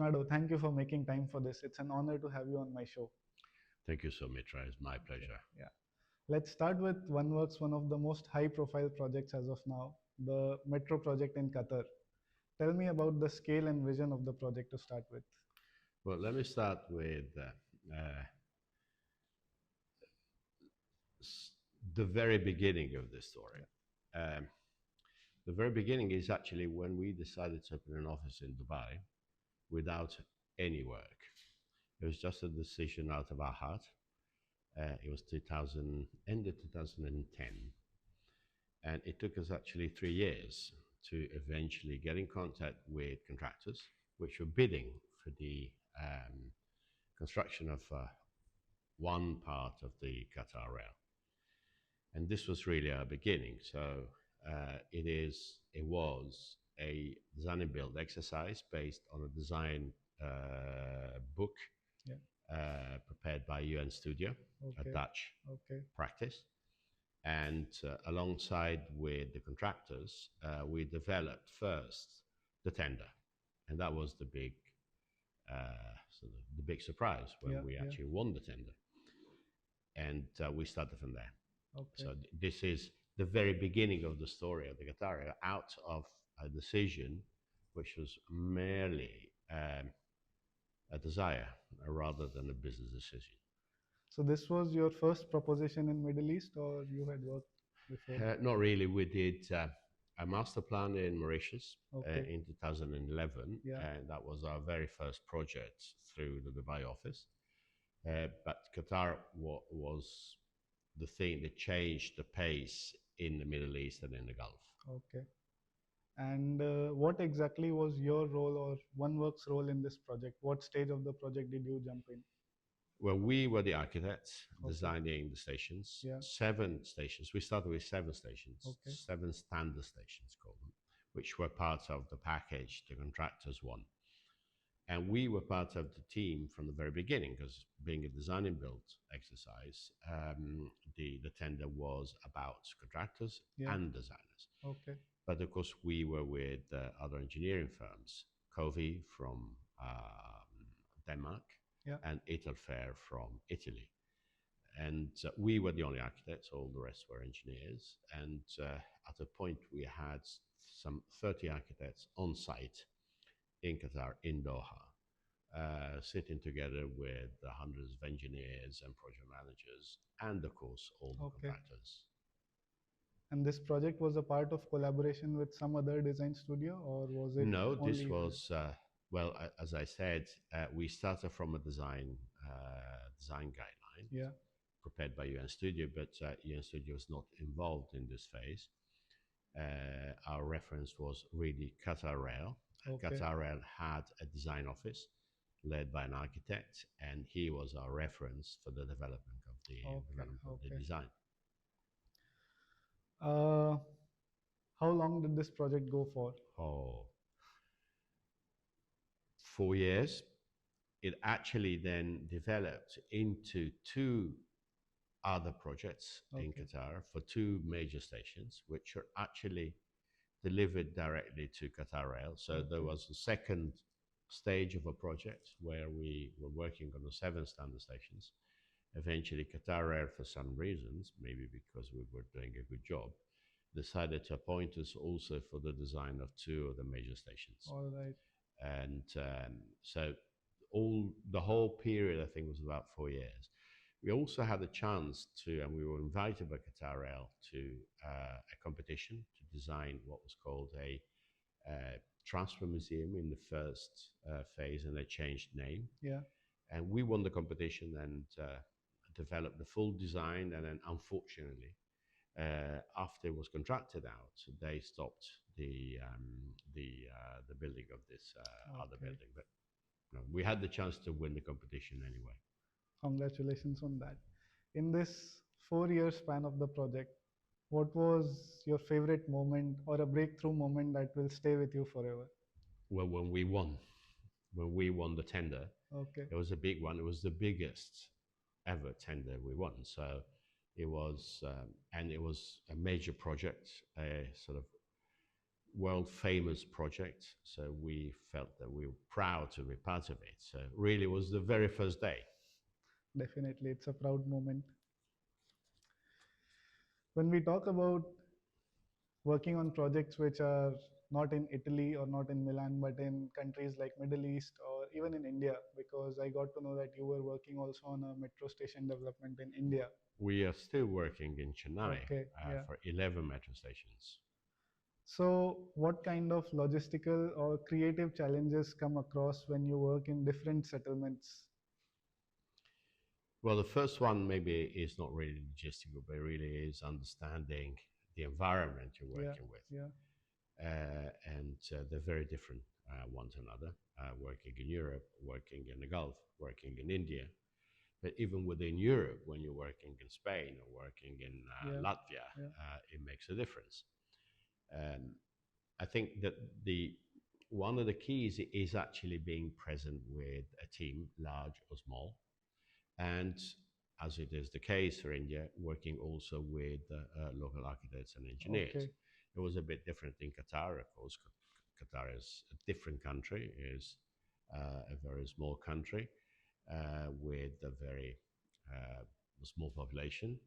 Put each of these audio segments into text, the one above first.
Leonardo, thank you for making time for this. It's an honor to have you on my show. Thank you so much, Mitra. It's my Okay, pleasure. yeah. Let's start with Oneworks, one of the most high-profile projects as of now, the Metro project in Qatar. Tell me about the scale and vision of the project to start with. Well, let me start with uh, s- the very beginning of the story. Yeah. Um, the very beginning is actually when we decided to open an office in Dubai without any work. It was just a decision out of our heart. It was 2000, ended 2010, and it took us actually 3 years to eventually get in contact with contractors, which were bidding for the construction of one part of the Qatar rail. And this was really our beginning. So it was a design and build exercise based on a design book Yeah. prepared by UN Studio, a Okay. Dutch Okay. practice. And alongside with the contractors, we developed first the tender, and that was the big, sort of the big surprise when Yeah. we Yeah. actually won the tender, and we started from there. Okay. So this is the very beginning of the story of the Qatar out of a decision which was merely a desire rather than a business decision. So this was your first proposition in Middle East, or you had worked before? Not really. We did a master plan in Mauritius Okay. in 2011, Yeah. and that was our very first project through the Dubai office. But Qatar was the thing that changed the pace in the Middle East and in the Gulf. Okay. And what exactly was your role or OneWorks role in this project? What stage of the project did you jump in? Well, we were the architects Okay. designing the stations, Yeah. 7 stations. We started with 7 stations, Okay. 7 standard stations, called them, which were part of the package the contractors won. And we were part of the team from the very beginning, because being a design and build exercise, the tender was about contractors Yeah. and designers. Okay. But of course, we were with other engineering firms, Covey from Denmark Yeah. and Italfer from Italy. And we were the only architects, all the rest were engineers. And at a point, we had some 30 architects on site in Qatar, in Doha, sitting together with hundreds of engineers and project managers, and of course, all the Okay. contractors. And this project was a part of collaboration with some other design studio, or was it No, only this you? was well, as I said, we started from a design guideline Yeah. prepared by UN Studio, but UN Studio was not involved in this phase. Our reference was really Qatar Rail. Okay. Qatar Rail had a design office led by an architect, and he was our reference for the Okay. development of the Okay. design. Uh, how long did this project go for? Oh, 4 years. It actually then developed into two other projects in Okay. Qatar for two major stations, which are actually delivered directly to Qatar Rail. So there Okay. was a second stage of a project where we were working on the 7 standard stations. Eventually, Qatar Rail, for some reasons, maybe because we were doing a good job, decided to appoint us also for the design of two of the major stations. All right. And so the whole period, I think, was about 4 years. We also had a chance to, and we were invited by Qatar Rail to a competition to design what was called a transfer museum in the first phase, and they changed name. Yeah. And we won the competition and developed the full design. And then, unfortunately, after it was contracted out, they stopped the building of this other Okay. building. But no, we had the chance to win the competition anyway. Congratulations on that. In this 4 year span of the project, what was your favorite moment or a breakthrough moment that will stay with you forever? Well, when we won the tender, Okay. it was a big one. It was the biggest ever tender we won. So it was, and it was a major project, sort of world famous project. So we felt that we were proud to be part of it. So really, it was the very first day. Definitely, it's a proud moment. When we talk about working on projects which are not in Italy or not in Milan, but in countries like Middle East or even in India, because I got to know that you were working also on a metro station development in India. We are still working in Chennai Okay, yeah. for 11 metro stations. So, what kind of logistical or creative challenges come across when you work in different settlements? Well, the first one maybe is not really logistical, but really is understanding the environment you're Yeah, working with. yeah, And they're very different one to another. Working in Europe, working in the Gulf, working in India. But even within Europe, when you're working in Spain or working in yeah, Latvia, yeah. it makes a difference. Um, I think that the one of the keys is actually being present with a team, large or small, and as it is the case for India, working also with local architects and engineers. Okay, It was a bit different in Qatar, of course. Qatar is a different country, is a very small country with a very small population.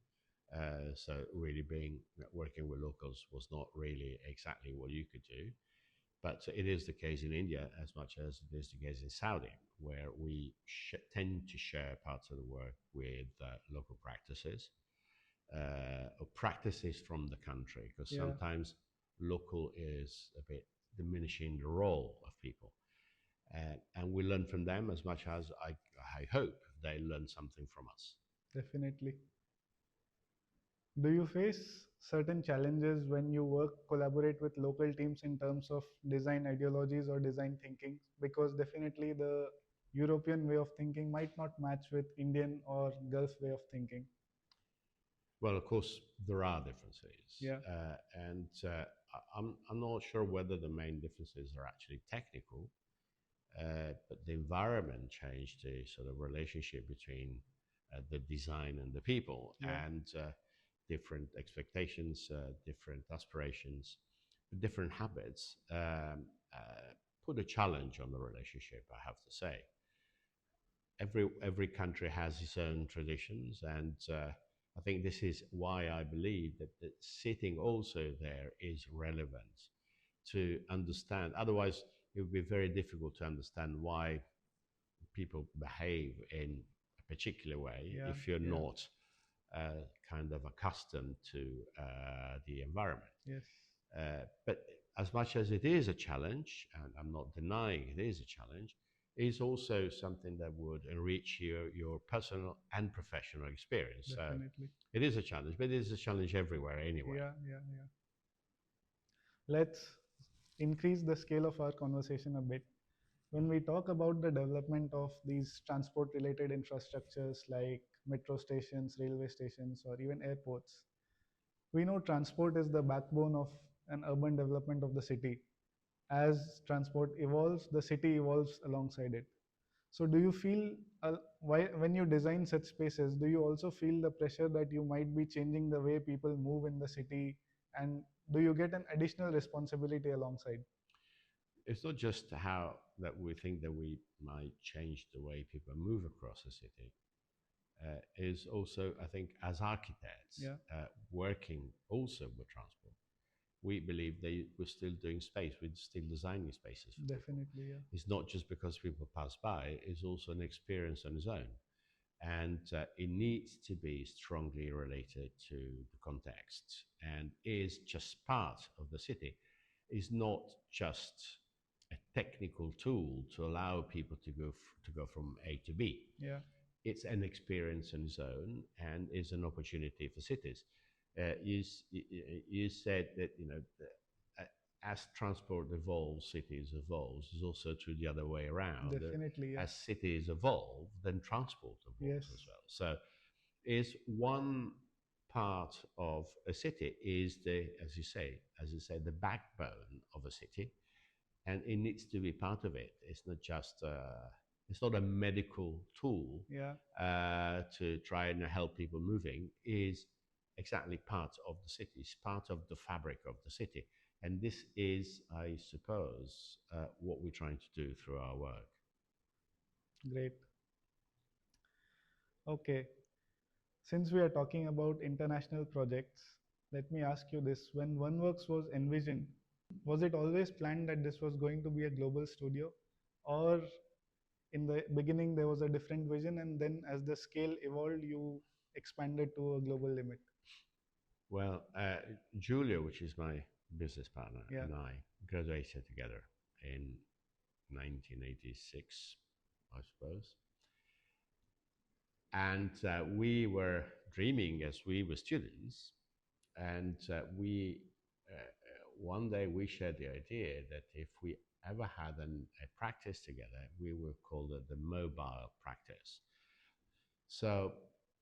So really being working with locals was not really exactly what you could do. But it is the case in India as much as it is the case in Saudi, where we tend to share parts of the work with local practices or practices from the country, because yeah, sometimes local is a bit diminishing the role of people. And we learn from them as much as I hope they learn something from us. definitely. Do you face certain challenges when you work, collaborate with local teams in terms of design ideologies or design thinking? Because definitely the European way of thinking might not match with Indian or Gulf way of thinking. Well, of course, there are differences. Yeah, I'm not sure whether the main differences are actually technical, but the environment changed the sort of relationship between the design and the people, yeah, and different expectations, different aspirations, different habits put a challenge on the relationship, I have to say. Every country has its own traditions, and I think this is why I believe that sitting also there is relevant to understand. Otherwise, it would be very difficult to understand why people behave in a particular way yeah, if you're yeah, not kind of accustomed to the environment. yes, But as much as it is a challenge, and I'm not denying it is a challenge, it is also something that would enrich your personal and professional experience. So definitely. it is a challenge, but it is a challenge everywhere anyway. Yeah, yeah, yeah. Let's increase the scale of our conversation a bit. When we talk about the development of these transport related infrastructures like metro stations, railway stations, or even airports, we know transport is the backbone of an urban development of the city. As transport evolves, the city evolves alongside it. So, do you feel when you design such spaces, do you also feel the pressure that you might be changing the way people move in the city? And do you get an additional responsibility alongside? It's not just how that we think that we might change the way people move across a city. Is also, I think, as architects Yeah, working also with transport, we believe that we're still doing space, we're still designing spaces for people. definitely. Yeah, It's not just because people pass by, it's also an experience on its own. And it needs to be strongly related to the context and is just part of the city. It's not just a technical tool to allow people to go from A to B. yeah, It's an experience on its own and is an opportunity for cities. You said that as transport evolves, cities evolves. It's also true the other way around. definitely. Yeah, As cities evolve, then transport yes, evolves as well. So, is one part of a city is the, as you say, the backbone of a city, and it needs to be part of it. It's not just it's not a medical tool yeah, to try and help people moving. Is exactly part of the city. It's part of the fabric of the city, And this is, I suppose, what we're trying to do through our work. Great. Okay. Since we are talking about international projects, let me ask you this. When OneWorks was envisioned, was it always planned that this was going to be a global studio? Or in the beginning, there was a different vision, and then as the scale evolved, you expanded to a global limit? Well, Julia, which is my business partner, Yeah. and I graduated together in 1986, I suppose. And we were dreaming as we were students. And one day we shared the idea that if we ever had a practice together, we would call it the mobile practice. So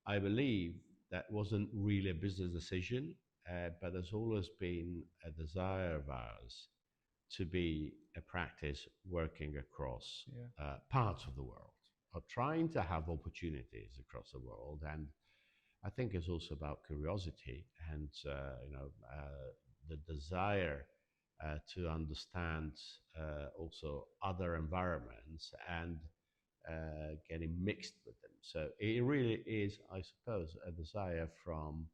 I believe that wasn't really a business decision, but there's always been a desire of ours to be a practice working across Yeah. parts of the world, or trying to have opportunities across the world. And I think it's also about curiosity and the desire to understand also other environments and getting mixed with them. So it really is, I suppose, a desire from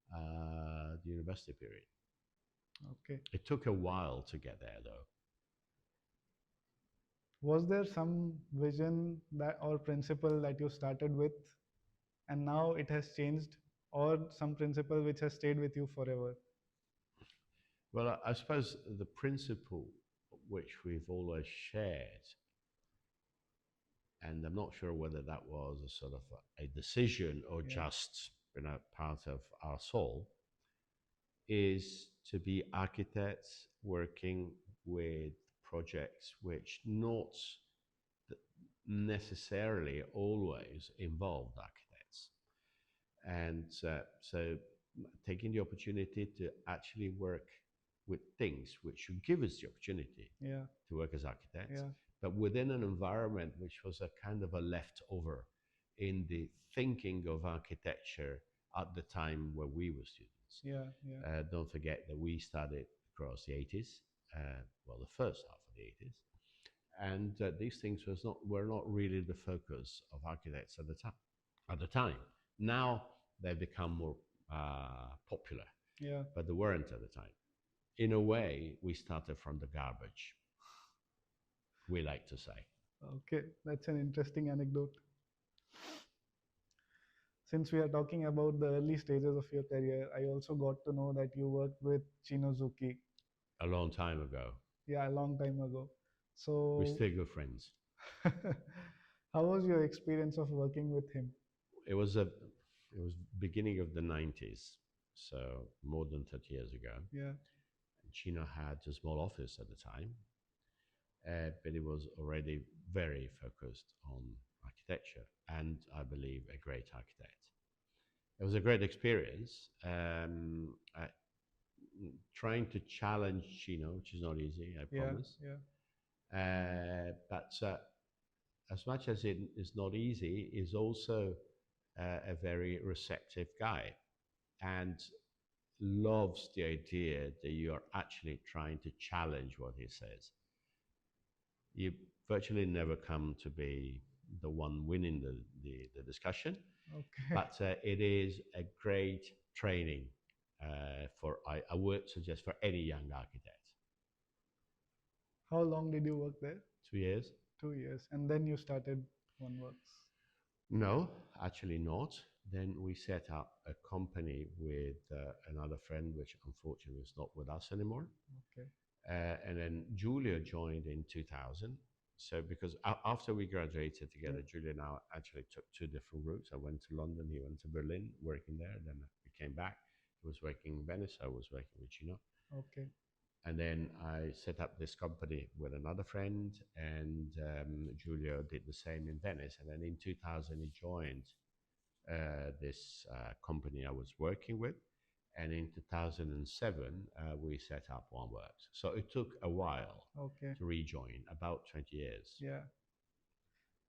the university period. Okay. It took a while to get there, though. Was there some vision that or principle that you started with and now it has changed, or some principle which has stayed with you forever? Well, I suppose the principle which we've always shared, and I'm not sure whether that was a sort of a decision or Yeah. just part of our soul, is to be architects working with projects which not necessarily always involved architects. And so taking the opportunity to actually work with things which should give us the opportunity Yeah. to work as architects, Yeah. but within an environment which was a kind of a leftover in the thinking of architecture at the time where we were students. Yeah. Yeah. Don't forget that we started across the 80s, well, the first half of the 80s, and these things were not really the focus of architects at the time. At the time, now they've become more popular, Yeah. but they weren't at the time. In a way, we started from the garbage, we like to say. Okay, that's an interesting anecdote. Since we are talking about the early stages of your career, I also got to know that you worked with Cino Zucchi. A long time ago. Yeah, a long time ago. We're So, still good friends. how was your experience of working with him? It was beginning of the 90s, so more than 30 years ago. Yeah. Chino had a small office at the time, but it was already very focused on architecture, and I believe a great architect. It was a great experience. Trying to challenge Chino, which is not easy, I Yeah. promise. Yeah. But as much as it is not easy, is also a very receptive guy and loves the idea that you are actually trying to challenge what he says. You virtually never come to be the one winning the discussion, Okay. but it is a great training I would suggest for any young architect. How long did you work there? 2 years? 2 years. And then you started OneWorks. No, actually not. Then we set up a company with another friend, which unfortunately is not with us anymore. Okay. And then Julia joined in 2000. So because after we graduated together, Yeah. Julia and I actually took two different routes. I went to London, he went to Berlin, working there. Then we came back. He was working in Venice, I was working with Chino. Okay. And then I set up this company with another friend, and Giulio did the same in Venice. And then in 2000, he joined this company I was working with. And in 2007, we set up Oneworks. So it took a while Okay. to rejoin, about 20 years. Yeah.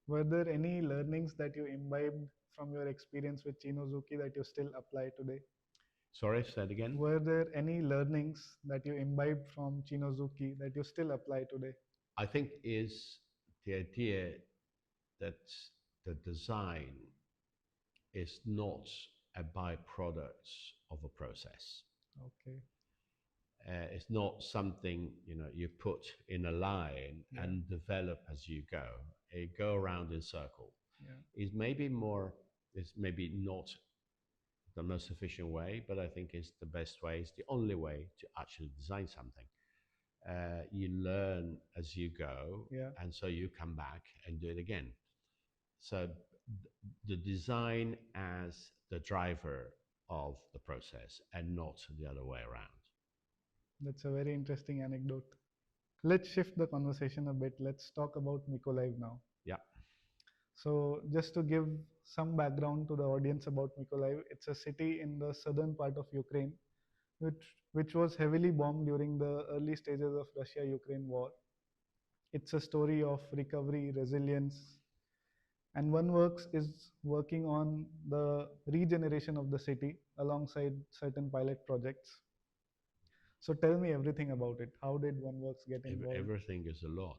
Were there any learnings that you imbibed from your experience with Cino Zucchi that you still apply today? Sorry, say it again. Were there any learnings that you imbibed from Cino Zucchi that you still apply today? I think is the idea that the design is not a byproduct of a process. Okay. It's not something you put in a line Yeah. and develop as you go. It go around in circle. Yeah. Is maybe more. Is maybe not the most efficient way, but I think it's the best way. It's the only way to actually design something. You learn as you go, Yeah. and so you come back and do it again. So the design as the driver of the process and not the other way around. That's a very interesting anecdote. Let's shift the conversation a bit. Let's talk about Mykolaiv now. Yeah. So, just to give some background to the audience about Mykolaiv, it's a city in the southern part of Ukraine, which was heavily bombed during the early stages of Russia-Ukraine war. It's a story of recovery, resilience, and Oneworks is working on the regeneration of the city alongside certain pilot projects. So tell me everything about it. How did Oneworks get involved? Everything is a lot.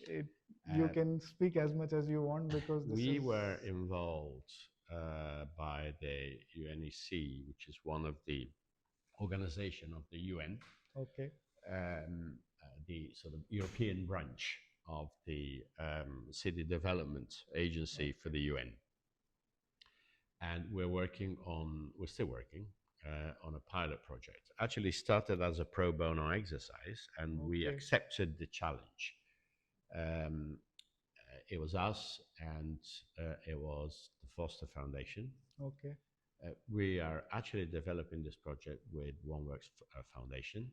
It, you Uh, can speak as much as you want because this we is were involved by the UNEC, which is one of the organization of the UN, okay. the sort of European branch of the City Development Agency for Okay. the UN. And we're still working on a pilot project. Actually started as a pro bono exercise, and we Okay. accepted the challenge. Um, it was us, and it was the Foster Foundation. Okay. We are actually developing this project with Oneworks Foundation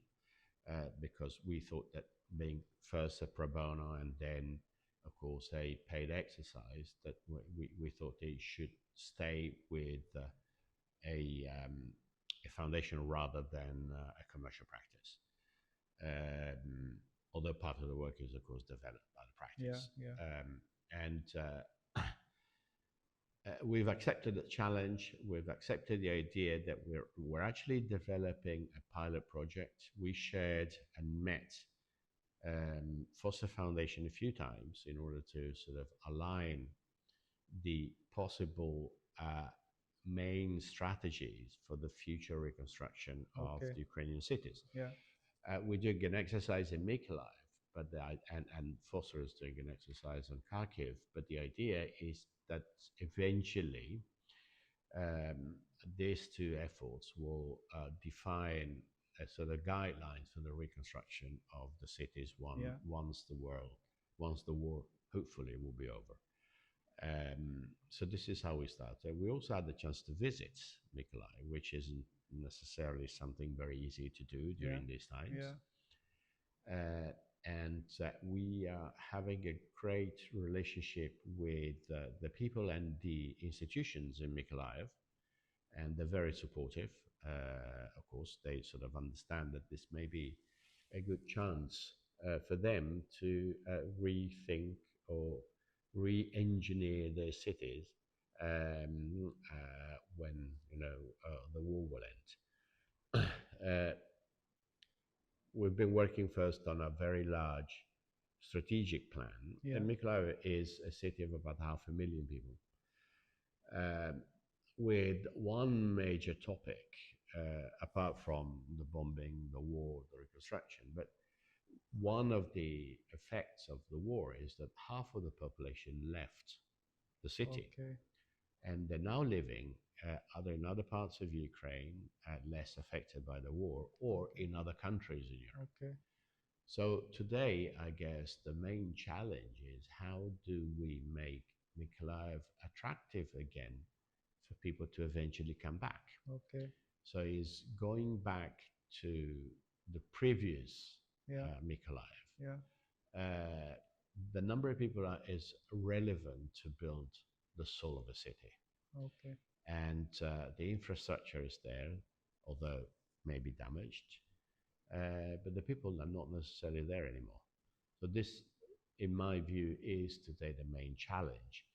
because we thought that being first a pro bono and then, of course, a paid exercise, that we thought they should stay with a foundation rather than a commercial practice. Although part of the work is, of course, developed by the Yeah. practice. Yeah. And we've accepted the challenge. We've accepted the idea that we're actually developing a pilot project. We shared and met Foster Foundation a few times in order to sort of align the possible main strategies for the future reconstruction of Okay. the Ukrainian cities. Yeah. We're doing an exercise in Mykolaiv, but and Foster is doing an exercise on Kharkiv. But the idea is that eventually um, these two efforts will define sort of guidelines for the reconstruction of the cities Yeah. once the war hopefully will be over. So this is how we started. We also had the chance to visit Mykolaiv, which isn't necessarily something very easy to do Yeah. during these times. Yeah. And we are having a great relationship with the people and the institutions in Mykolaiv, and they're very supportive. Of course, they sort of understand that this may be a good chance for them to rethink or re-engineer their cities when the war will end. We've been working first on a very large strategic plan. Yeah. And Mykolaiv is a city of about 500,000 people, um, with one major topic, apart from the bombing, the war, the reconstruction. But one of the effects of the war is that half of the population left the city, Okay. and they're now living either in other parts of Ukraine, less affected by the war, or in other countries in Europe. Okay. So today, I guess the main challenge is how do we make Mykolaiv attractive again for people to eventually come back? Okay. So is going back to the previous Yeah. Mykolaiv. Yeah. Uh, the number of people is relevant to build the soul of a city. Okay. And the infrastructure is there, although maybe damaged, but the people are not necessarily there anymore. So this, in my view, is today the main challenge.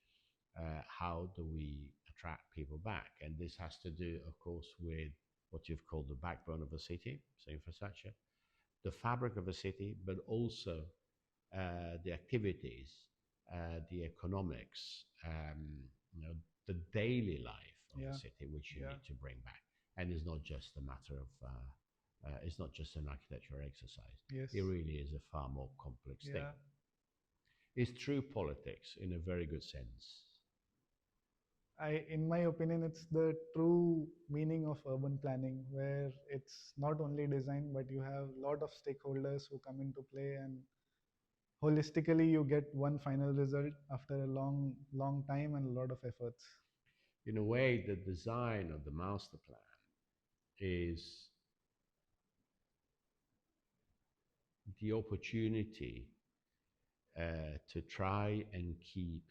How do we attract people back? And this has to do, of course, with what you've called the backbone of a city, so infrastructure, the fabric of a city, but also the activities, the economics, the daily life of a Yeah. city, which you Yeah. need to bring back. And it's not just a matter of, it's not just an architecture exercise. Yes. It really is a far more complex thing. Yeah. It's true politics in a very good sense. In my opinion, it's the true meaning of urban planning, where it's not only design, but you have a lot of stakeholders who come into play, and holistically, you get one final result after a long, long time and a lot of efforts. In a way, the design of the master plan is the opportunity to try and keep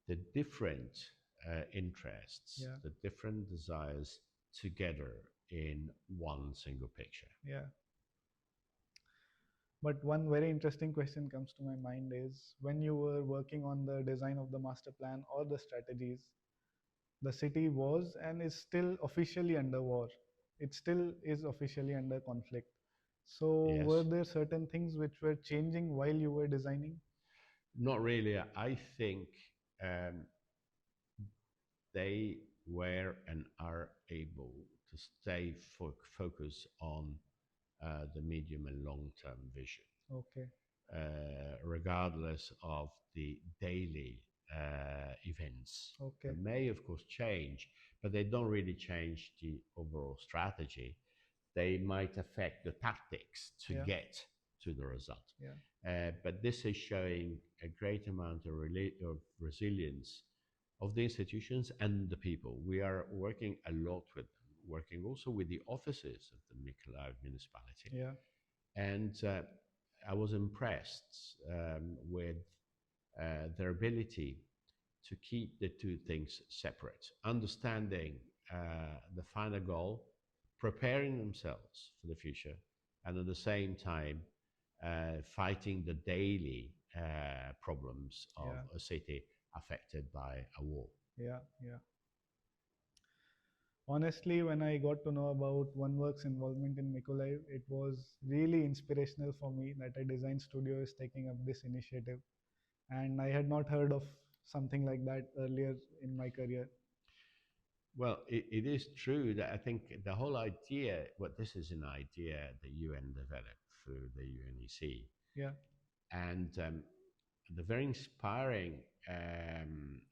the different interests, Yeah. the different desires together in one single picture. Yeah. But one very interesting question comes to my mind is, when you were working on the design of the master plan or the strategies, the city was and is still officially under war. It still is officially under conflict. So, were Yes, there certain things which were changing while you were designing? not really. I think um, they were and are able to stay focused on the medium and long term vision, Okay. regardless of the daily events. Okay. That may, of course, change, but they don't really change the overall strategy. They might affect the tactics to Yeah. get to the result. Yeah. But this is showing a great amount of resilience of the institutions and the people. We are working a lot with them, working also with the offices of the Mykolaiv municipality. Yeah. And I was impressed with their ability to keep the two things separate, understanding the final goal, preparing themselves for the future, and at the same time fighting the daily problems of Yeah. a city affected by a war. Yeah. Yeah. Honestly, when I got to know about Oneworks' involvement in Mykolaiv, it was really inspirational for me that a design studio is taking up this initiative. And I had not heard of something like that earlier in my career. Well, it is true that I think the whole idea, what this is an idea the UN developed through the UNEC, Yeah. and the very inspiring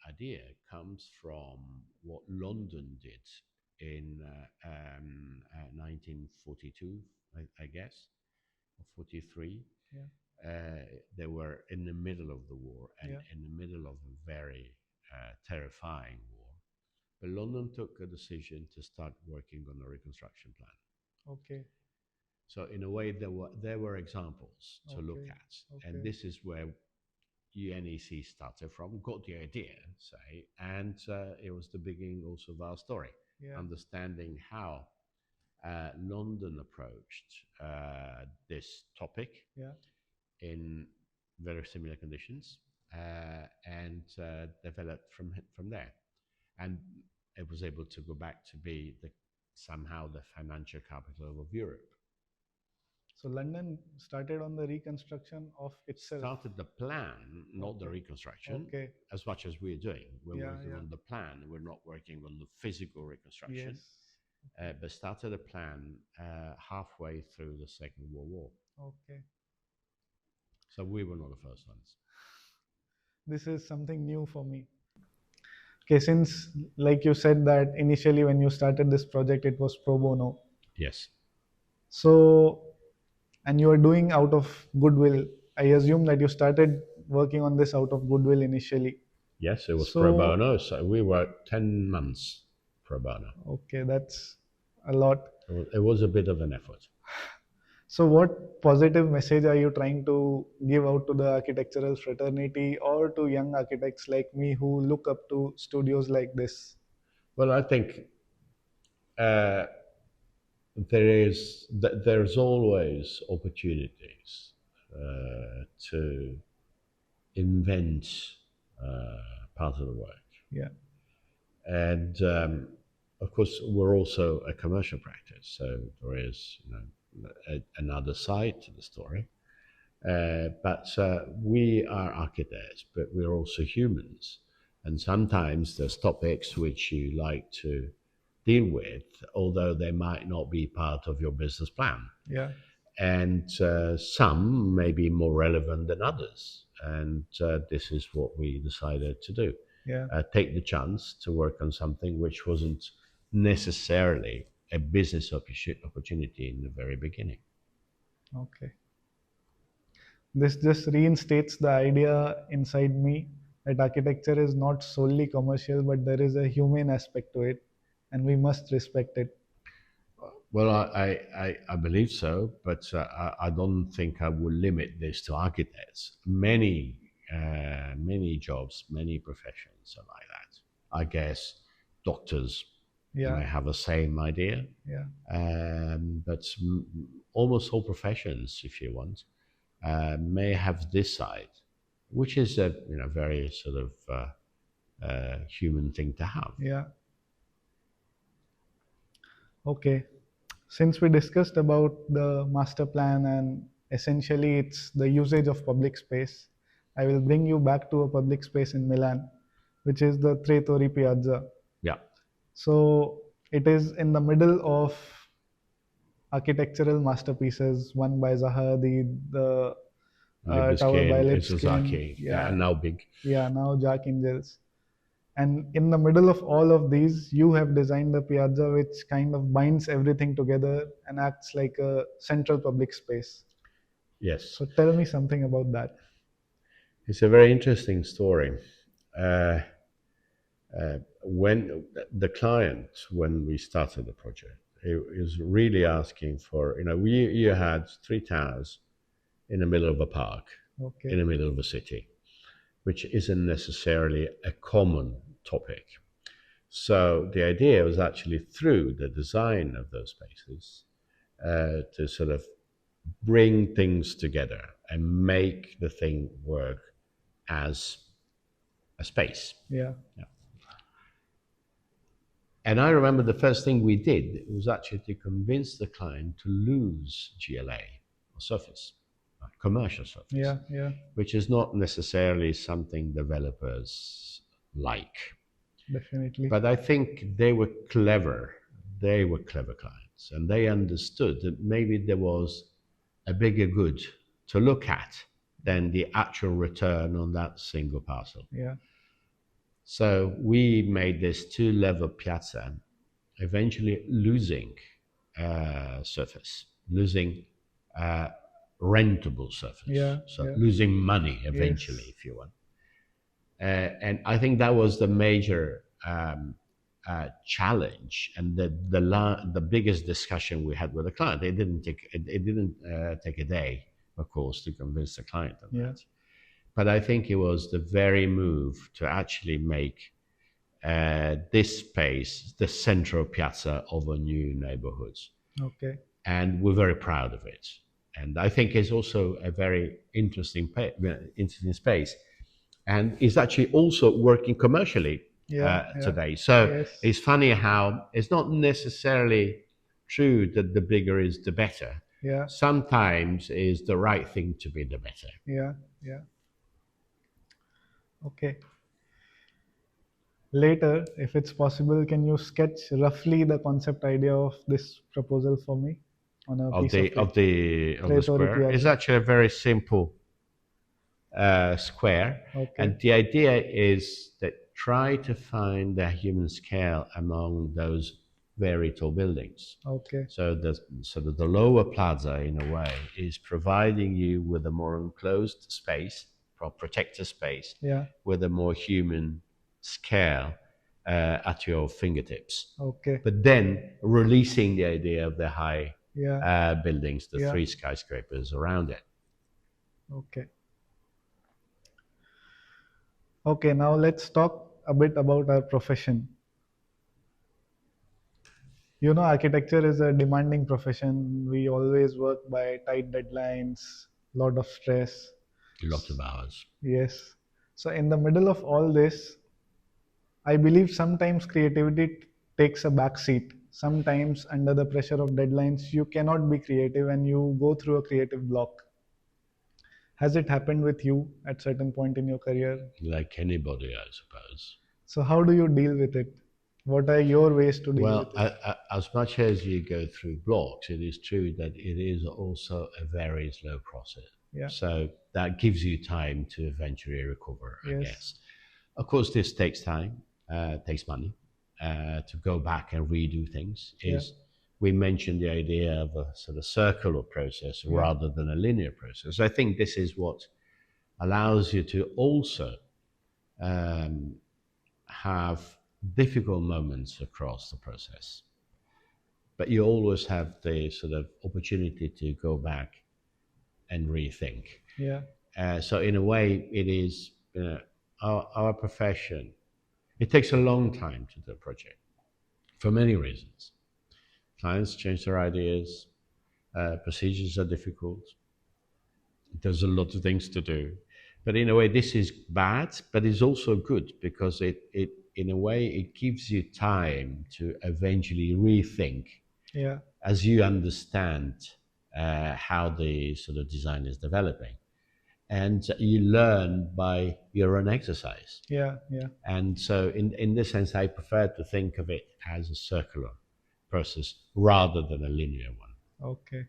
idea comes from what London did in 1942, I guess, or 43. Yeah. They were in the middle of the war and Yeah. in the middle of a very terrifying war. But London took a decision to start working on a reconstruction plan. Okay. So in a way, there were examples to look Okay. at, and Okay. this is where UNEC started from, got the idea, say, and it was the beginning also of our story, Yeah. understanding how London approached this topic Yeah. in very similar conditions and developed from there. And it was able to go back to be somehow the financial capital of Europe. So London started on the reconstruction of itself. Started the plan, not the Okay. reconstruction, Okay. as much as we're doing. We're Yeah. working Yeah. on the plan, we're not working on the physical reconstruction, Yes. but started a plan halfway through the Second World War. Okay. So we were not the first ones. This is something new for me. Okay, since like you said that initially when you started this project it was pro bono. Yes. So, and you are doing out of goodwill. I assume that you started working on this out of goodwill initially. Yes, it was pro So, bono. So we worked 10 months pro bono. okay, that's a lot. It was a bit of an effort. So, what positive message are you trying to give out to the architectural fraternity or to young architects like me who look up to studios like this? Well, I think uh, there's always opportunities to invent part of the work. Yeah. And of course, we're also a commercial practice, so there is, another side to the story. But we are architects, but we're also humans, and sometimes there's topics which you like to deal with, although they might not be part of your business plan. Yeah. And some may be more relevant than others. And this is what we decided to do. Yeah. Take the chance to work on something which wasn't necessarily a business opportunity in the very beginning. Okay. This just reinstates the idea inside me that architecture is not solely commercial, but there is a human aspect to it, and we must respect it. Well, I believe so, but I don't think I will limit this to architects. Many jobs, many professions are like that. I guess doctors Yeah. may have the same idea, Yeah. but almost all professions, if you want, may have this side, which is a very sort of human thing to have. Yeah. Okay. Since we discussed about the master plan and essentially it's the usage of public space, I will bring you back to a public space in Milan, which is the Torri Piazza. Yeah. So it is in the middle of architectural masterpieces, one by Zaha Hadid, the tower by Lipskin, Lipskin. Zucchi, yeah, and now big. Yeah, now Jack Angels. And in the middle of all of these, you have designed the piazza, which kind of binds everything together and acts like a central public space. Yes. So tell me something about that. It's a very interesting story. When the client, when we started the project, he was really asking for, you had 3 towers in the middle of a park, Okay. in the middle of a city, which isn't necessarily a common topic. So the idea was actually through the design of those spaces to sort of bring things together and make the thing work as a space. Yeah. And I remember the first thing we did was actually to convince the client to lose GLA or surface, commercial surface, Yeah. which is not necessarily something developers like. Definitely. But I think they were clever. They were clever clients, and they understood that maybe there was a bigger good to look at than the actual return on that single parcel. Yeah. So we made this 2-level piazza, eventually losing surface, losing rentable surface. Yeah. So losing money eventually, if you want. And I think that was the major challenge and the biggest discussion we had with the client. It didn't take a day, of course, to convince the client of that. But I think it was the very move to actually make this space the central piazza of a new neighborhood. Okay. And we're very proud of it. And I think it's also a very interesting space. And it's actually also working commercially today. So it's funny how it's not necessarily true that the bigger is the better. Yeah. Sometimes is the right thing to be the better. Yeah. Okay. Later, if it's possible, can you sketch roughly the concept idea of this proposal for me on a piece of the square? It's actually a very simple square, and the idea is that try to find the human scale among those very tall buildings. Okay. So the lower plaza, in a way, is providing you with a more enclosed space, protected space, with a more human scale at your fingertips. Okay. But then releasing the idea of the high buildings, the 3 skyscrapers around it. Okay. Okay, now let's talk a bit about our profession. You know, architecture is a demanding profession. We always work by tight deadlines, lot of stress. Lot of hours. Yes. So in the middle of all this, I believe sometimes creativity takes a back seat. Sometimes, under the pressure of deadlines, you cannot be creative and you go through a creative block. Has it happened with you at certain point in your career? like anybody, I suppose. So how do you deal with it? What are your ways to deal Well, with it? as much as you go through blocks, it is true that it is also a very slow process. Yeah. So that gives you time to eventually recover, I Yes. guess. Of course, this takes time, takes money to go back and redo things. Yeah. Is we mentioned the idea of a sort of circular process Yeah. rather than a linear process. I think this is what allows you to also um, have difficult moments across the process, but you always have the sort of opportunity to go back and rethink. Yeah. So in a way, it is our profession. It takes a long time to do a project for many reasons. Clients change their ideas, procedures are difficult, there's a lot of things to do. But in a way, this is bad, but it's also good because it in a way, it gives you time to eventually rethink Yeah. as you understand how the sort of design is developing. And you learn by your own exercise. Yeah. Yeah. And so, in this sense, I prefer to think of it as a circular process rather than a linear one. Okay.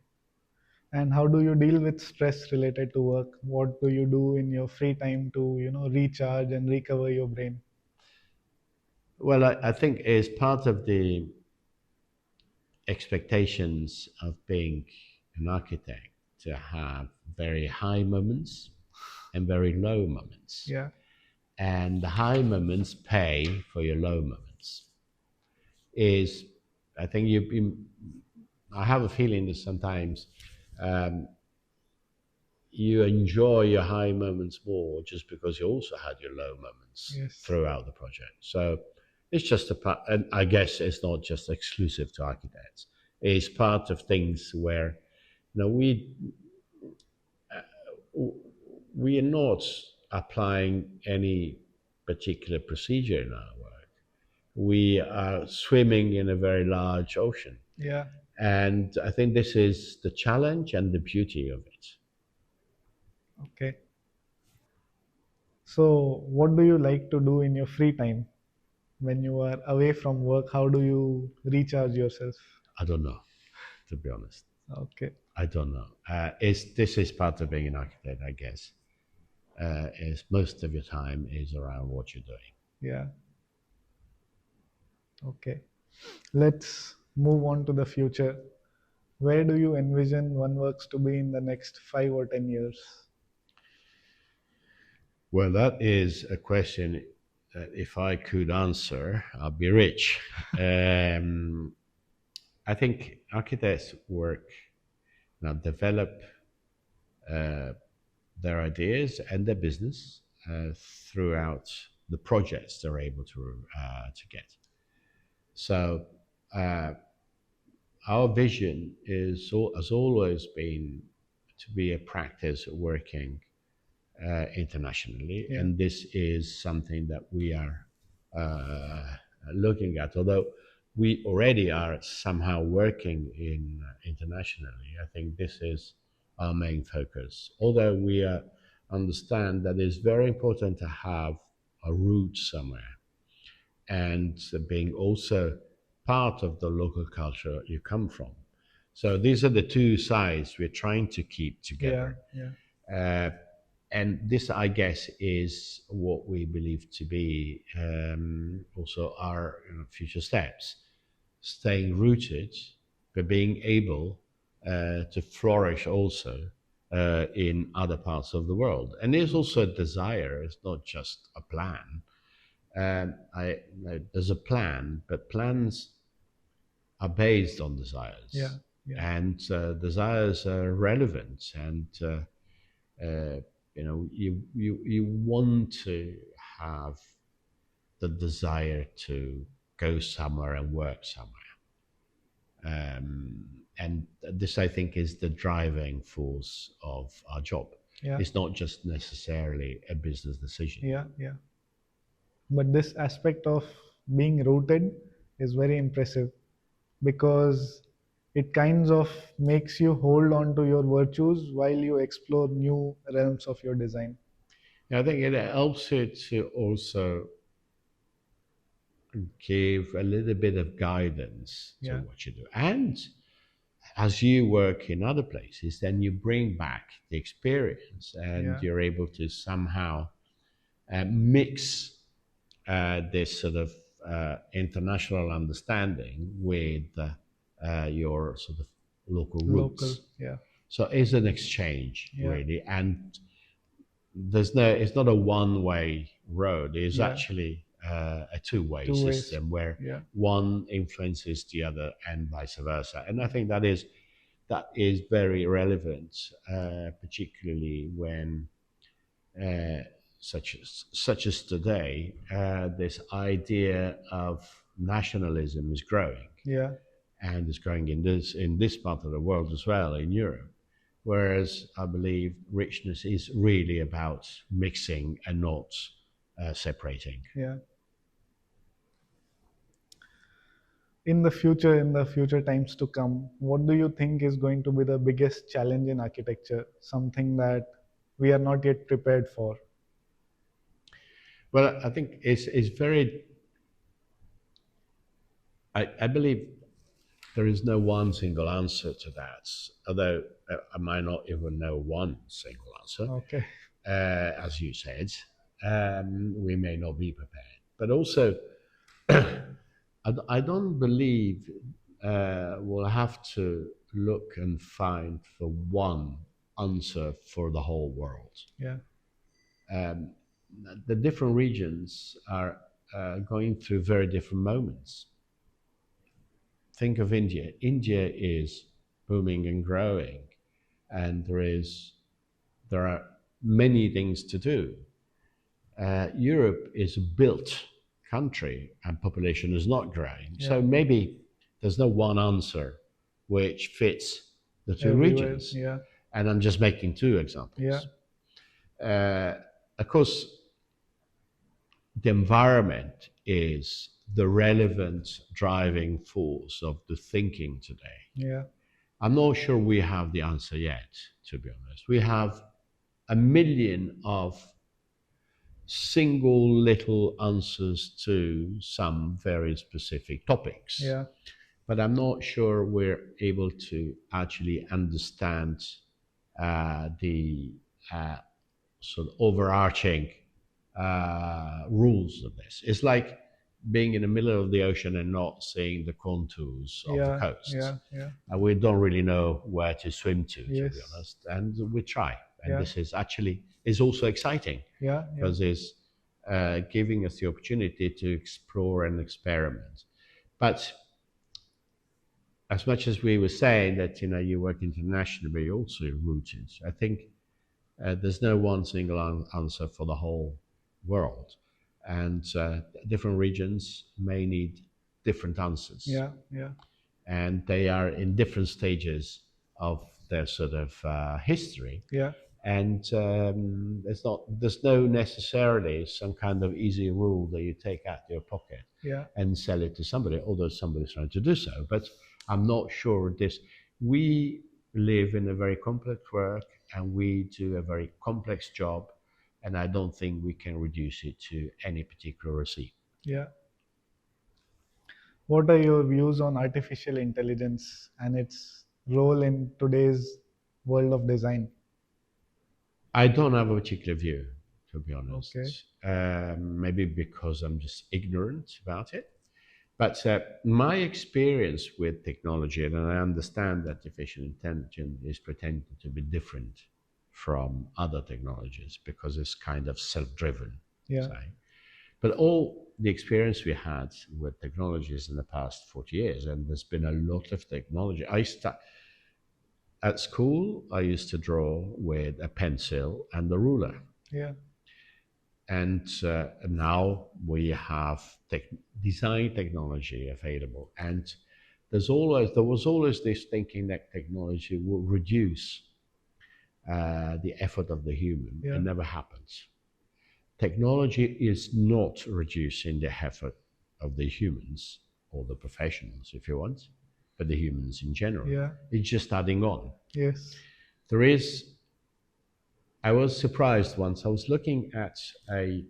And how do you deal with stress related to work? What do you do in your free time to, recharge and recover your brain? Well, I think as part of the expectations of being an architect to have very high moments and very low moments. Yeah. And the high moments pay for your low moments. Is I think I have a feeling that sometimes um, you enjoy your high moments more just because you also had your low moments Yes. throughout the project. So it's just a part, and I guess it's not just exclusive to architects. It's part of things where we are not applying any particular procedure in our work. We are swimming in a very large ocean. Yeah. And I think this is the challenge and the beauty of it. Okay. So, what do you like to do in your free time when you are away from work? How do you recharge yourself? I don't know, to be honest. Okay. I don't know. This is part of being an architect, I guess. Is most of your time is around what you're doing. Yeah. Okay. Let's move on to the future. Where do you envision Oneworks to be in the next 5 or 10 years? Well, that is a question that if I could answer, I'd be rich. I think architects work now, develop uh, their ideas and their business throughout the projects they're able to get. So uh, our vision has always been to be a practice working internationally, Yeah. and this is something that we are looking at. Although we already are somehow working internationally, I think this is our main focus. Although we understand that it's very important to have a root somewhere, and being also part of the local culture you come from. So these are the two sides we're trying to keep together. Yeah. Yeah. And this, I guess, is what we believe to be also our future steps. Staying rooted, but being able to flourish also in other parts of the world. And there's also a desire, it's not just a plan. There's a plan, but plans are based on desires. Yeah. Yeah. And desires are relevant, and you want to have the desire to go somewhere and work somewhere. And this, I think, is the driving force of our job. Yeah. It's not just necessarily a business decision. Yeah. Yeah. But this aspect of being rooted is very impressive because it kinds of makes you hold on to your virtues while you explore new realms of your design. Yeah, I think it helps you to also give a little bit of guidance to Yeah, what you do. And as you work in other places, then you bring back the experience and yeah, you're able to somehow mix this sort of international understanding with your sort of local local. roots. Yeah, So it's an exchange yeah, really, and it's not a one-way road. It's yeah. actually a two-way Two ways. system where Yeah, one influences the other and vice versa. And I think that is very relevant, particularly when uh, such as today, this idea of nationalism is growing, yeah, and is growing in this part of the world as well, in Europe. Whereas I believe richness is really about mixing and not separating. yeah. In the future times to come, what do you think is going to be the biggest challenge in architecture? Something that we are not yet prepared for. Well, I think it's very. I believe there is no one single answer to that, although I might not even know one single answer. Okay. As you said, we may not be prepared. But also, I don't believe we'll have to look and find for one answer for the whole world. Yeah. Um, the different regions are going through very different moments. Think of India. India is booming and growing, and there are many things to do. Europe is a built country and population is not growing. Yeah. So maybe there's no one answer which fits the two Everywhere. regions. Yeah. And I'm just making two examples. Yeah. Of course, the environment is the relevant driving force of the thinking today. Yeah. I'm not sure we have the answer yet, to be honest. We have a million of single little answers to some very specific topics. Yeah. But I'm not sure we're able to actually understand the sort of overarching rules of this. It's like being in the middle of the ocean and not seeing the contours of the Yeah. coast. Yeah. Yeah. And we don't really know where to swim to Yes. be honest. And we try. And Yeah. this is also exciting Yeah. Yeah. because it's giving us the opportunity to explore and experiment. But as much as we were saying that you work internationally, but you're also rooted. I think there's no one single answer for the whole world, and different regions may need different answers. Yeah. Yeah. And they are in different stages of their sort of history. Yeah. And there's no necessarily some kind of easy rule that you take out your pocket Yeah. and sell it to somebody, although somebody's trying to do so. But I'm not sure we live in a very complex work and we do a very complex job, and I don't think we can reduce it to any particular receipt. Yeah. What are your views on artificial intelligence and its role in today's world of design? I don't have a particular view, to be honest. Okay. Maybe because I'm just ignorant about it. But my experience with technology, and I understand that artificial intelligence is pretending to be different from other technologies because it's kind of self-driven. Yeah. Say. But all the experience we had with technologies in the past 40 years, and there's been a lot of technology. At school, I used to draw with a pencil and a ruler. Yeah. And now we have design technology available. And there was always this thinking that technology will reduce the effort of the human. Yeah. It never happens. Technology is not reducing the effort of the humans. or the professionals, if you want, but the humans in general. Yeah. It's just adding on. Yes. There is, I was surprised once, I was looking at a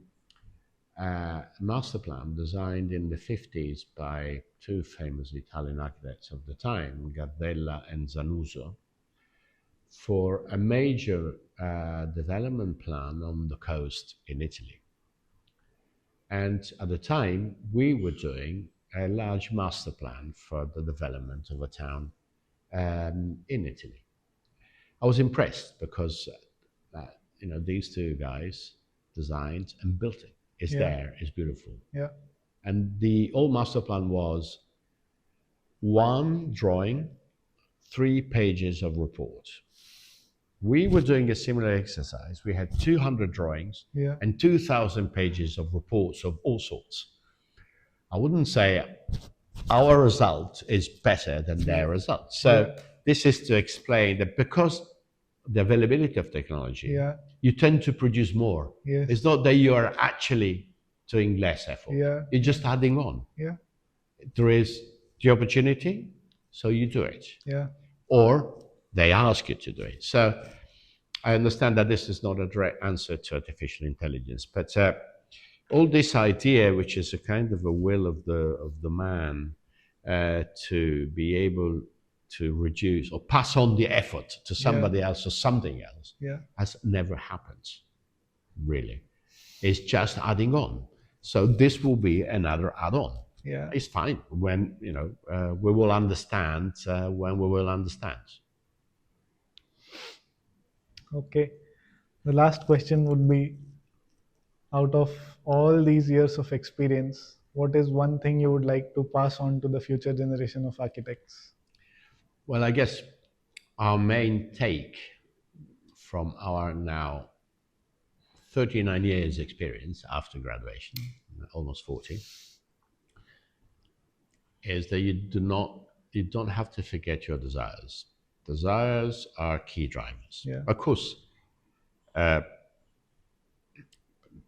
master plan designed in the 50s by two famous Italian architects of the time, Gardella and Zanuso, for a major development plan on the coast in Italy. And at the time, we were doing a large master plan for the development of a town in Italy. I was impressed because these two guys designed and built it. It's there, it's beautiful. Yeah. And the old master plan was one drawing, 3 pages of report. We were doing a similar exercise. We had 200 drawings and 2,000 pages of reports of all sorts. I wouldn't say our result is better than their result. So this is to explain that because the availability of technology, you tend to produce more. Yes. It's not that you are actually doing less effort. You're just adding on. There is the opportunity, so you do it. Or they ask you to do it. So I understand that this is not a direct answer to artificial intelligence, but all this idea, which is a kind of a will of the man to be able to reduce or pass on the effort to somebody else or something else, has never happened, really. It's just adding on. So this will be another add-on. It's fine when we will understand when we will understand. Okay. The last question would be, out of all these years of experience, what is one thing you would like to pass on to the future generation of architects? Well, I guess our main take from our now 39 years experience after graduation, almost 40, is that you don't have to forget your desires. Desires are key drivers. Of course,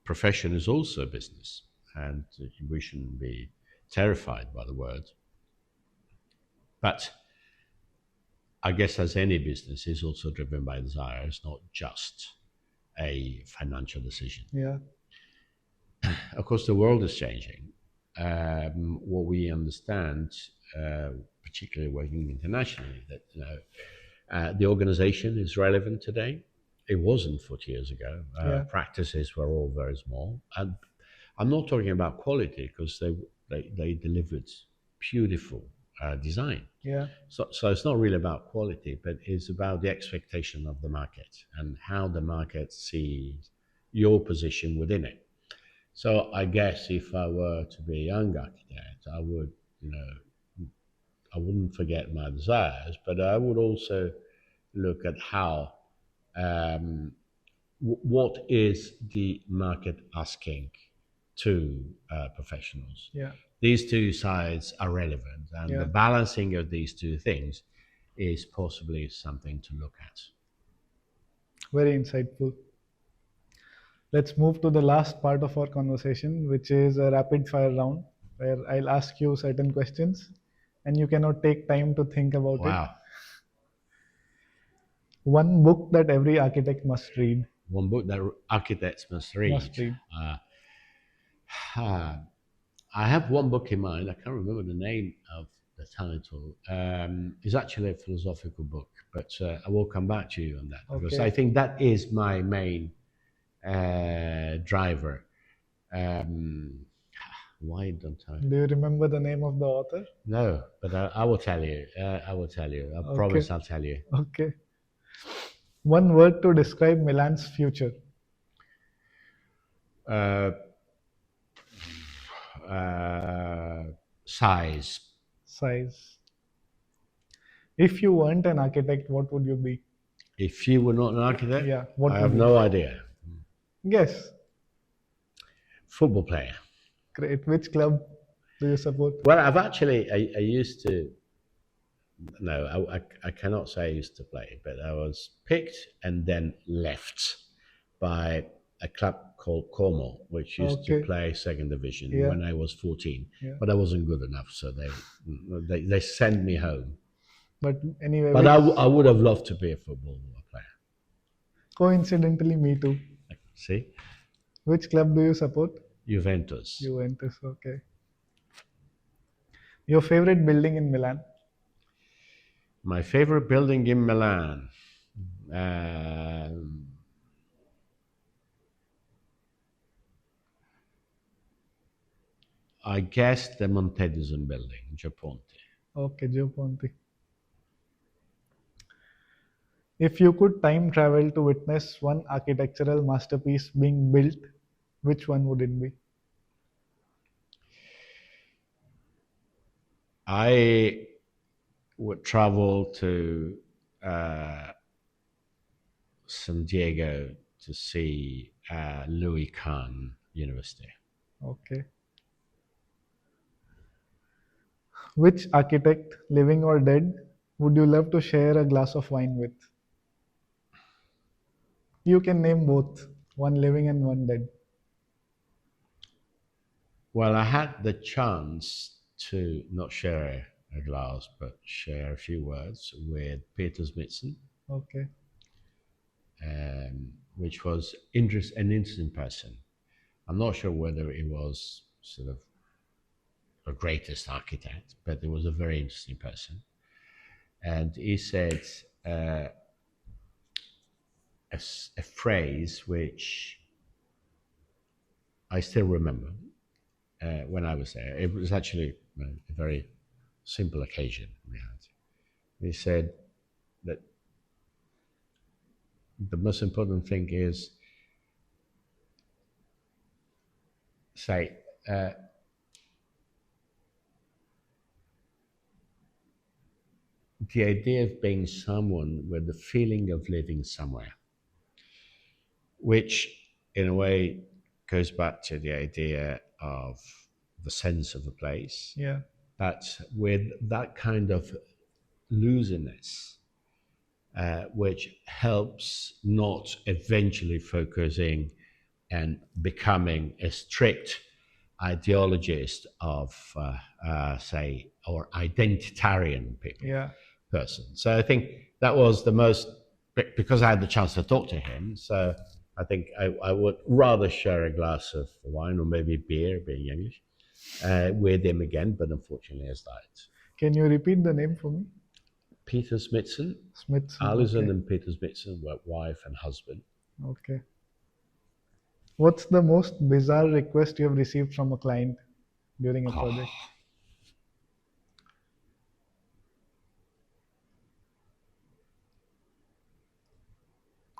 profession is also a business, and we shouldn't be terrified by the word. But I guess as any business is also driven by desires, not just a financial decision. Of course, the world is changing. What we understand, particularly working internationally, that the organization is relevant today. It wasn't 40 years ago. Practices were all very small. And I'm not talking about quality, because they delivered beautiful design. So it's not really about quality, but it's about the expectation of the market and how the market sees your position within it. So I guess if I were to be a young architect, I would, I wouldn't forget my desires, but I would also look at how, what is the market asking to professionals. These two sides are relevant, and the balancing of these two things is possibly something to look at. Very insightful. Let's move to the last part of our conversation, which is a rapid fire round, where I'll ask you certain questions and you cannot take time to think about it. One book that every architect must read. One book that architects must read. I have one book in mind. I can't remember the name of the title. It's actually a philosophical book, but I will come back to you on that, because I think that is my main driver. Why don't I? Do you remember the name of the author? No, but I will tell you. I will tell you. I promise I'll tell you. Okay. One word to describe Milan's future. Size. If you weren't an architect, what would you be? If you were not an architect? What I have no idea. Guess. Football player. Great. Which club do you support? Well, I've actually, I used to, no, I cannot say I used to play, but I was picked and then left by a club called Como, which used to Okay. play second division Yeah. when I was 14, Yeah. but I wasn't good enough, so they sent me home. But anyway, But I would have loved to be a football player. coincidentally, me too. See, Which club do you support? Juventus. Juventus. Okay. Your favorite building in Milan? My favorite building in Milan. Um, I guess the Montedison building, Japonte. Okay, Joe Ponte. If you could time travel to witness one architectural masterpiece being built, which one would it be? I would travel to uh, San Diego to see Louis Kahn University. Okay. Which architect, living or dead, would you love to share a glass of wine with? You can name both, one living and one dead. Well, I had the chance to not share a glass, but share a few words with Peter Smithson, Okay. which was an interesting person. I'm not sure whether he was sort of a greatest architect, but he was a very interesting person. And he said uh, a phrase which I still remember when I was there. It was actually a very simple occasion we had. He said that the most important thing is, say, the idea of being someone with the feeling of living somewhere, which in a way goes back to the idea of the sense of a place, Yeah. but with that kind of looseness, which helps not eventually focusing and becoming a strict ideologist of, say, or identitarian people. Yeah. Person. So I think that was the most, because I had the chance to talk to him. So I think I would rather share a glass of wine or maybe beer, being English, with him again. But unfortunately, it's died. Can you repeat the name for me? Peter Smithson, Smithson. Alison Okay. and Peter Smithson were wife and husband. Okay. What's the most bizarre request you have received from a client during a Oh, project?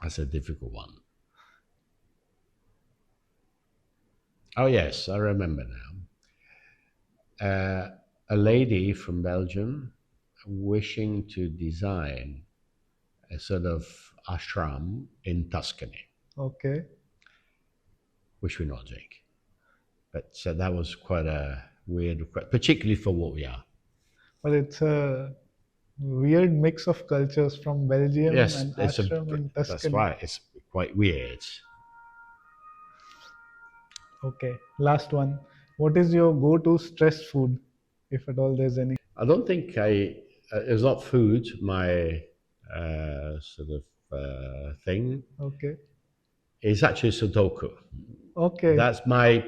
that's a difficult one. Oh yes, I remember now. A lady from Belgium wishing to design a sort of ashram in Tuscany, Okay. which we're not doing. But so that was quite a weird request, particularly for what we are. But it's a weird mix of cultures from Belgium Yes, and ashram in that's Tuscany. why it's quite weird. Okay. Last one. What is your go-to stress food, if at all there's any? I don't think it's not food, my sort of thing. Okay. It's actually Sudoku. Okay. That's my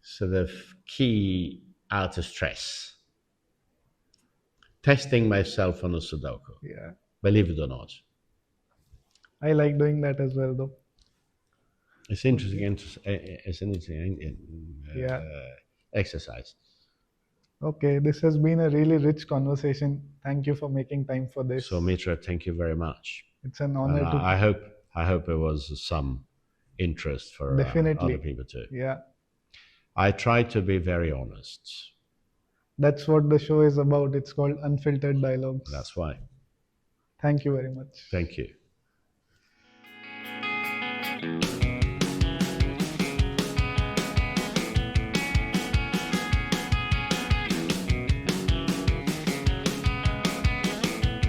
sort of key out of stress. Testing myself on a Sudoku, Yeah. believe it or not. I like doing that as well, though. It's interesting. It's an interesting Yeah. exercise. Okay. This has been a really rich conversation. Thank you for making time for this. So Mitra, thank you very much. It's an And honor to. I hope it was some interest for Definitely. other people too. Yeah. I try to be very honest. That's what the show is about. It's called Unfiltered Dialogues. That's why. Thank you very much. Thank you.